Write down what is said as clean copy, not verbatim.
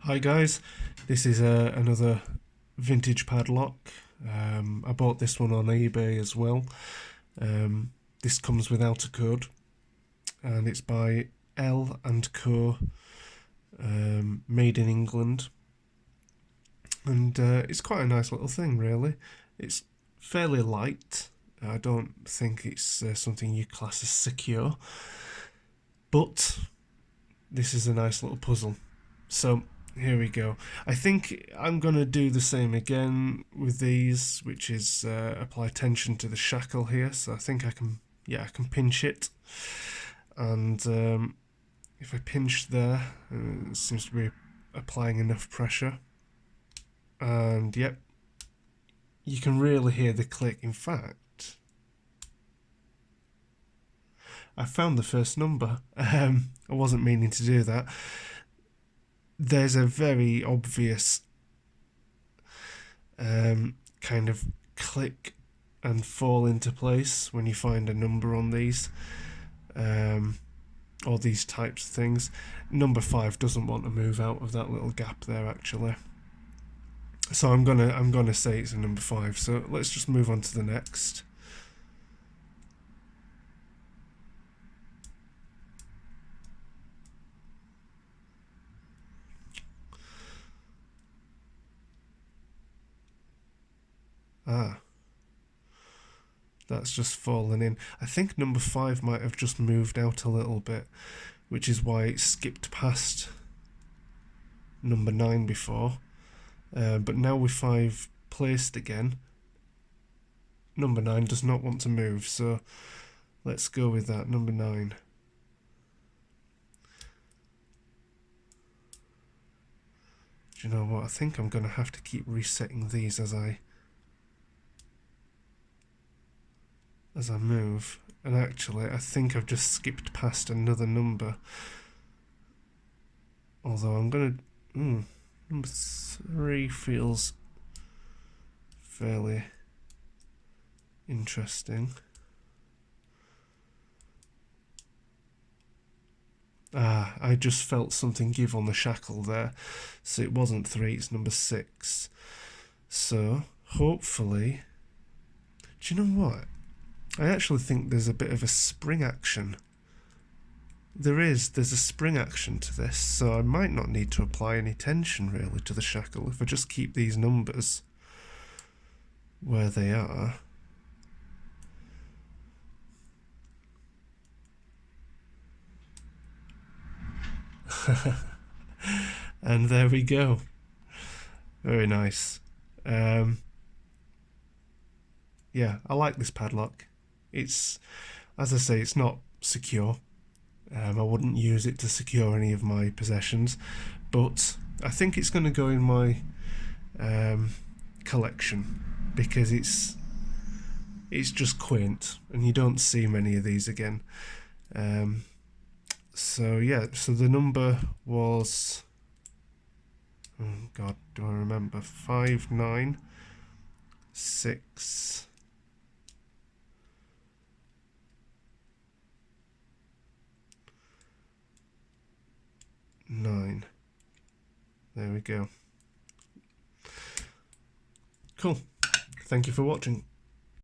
Hi guys, this is another vintage padlock. I bought this one on eBay as well. This comes without a code, and it's by L and Co. Made in England, and it's quite a nice little thing really. It's fairly light. I don't think it's something you class as secure, but this is a nice little puzzle. So here we go. I think I'm going to do the same again with these, which is apply tension to the shackle here. So I think I can pinch it. And if I pinch there, it seems to be applying enough pressure. And yep, you can really hear the click. In fact, I found the first number. I wasn't meaning to do that. There's a very obvious kind of click and fall into place when you find a number on these, or these types of things. Number 5 doesn't want to move out of that little gap there actually. So I'm gonna say it's a number 5. So let's just move on to the next. That's just fallen in. I think number 5 might have just moved out a little bit, which is why it skipped past number 9 before. But now with 5 placed again, number 9 does not want to move, so let's go with that, number 9. Do you know what? I think I'm going to have to keep resetting these as I move. And actually, I think I've just skipped past another number. Although I'm going to... number 3 feels fairly interesting. I just felt something give on the shackle there. So it wasn't 3, it's number 6. So, hopefully... Do you know what? I actually think there's a bit of a spring action. There's a spring action to this, so I might not need to apply any tension really to the shackle if I just keep these numbers where they are. And there we go. Very nice. Yeah, I like this padlock. It's, as I say, it's not secure. I wouldn't use it to secure any of my possessions, but I think it's going to go in my collection because it's just quaint, and you don't see many of these again. So yeah, so the number was, oh God, do I remember? 596. 9. There we go. Cool. Thank you for watching.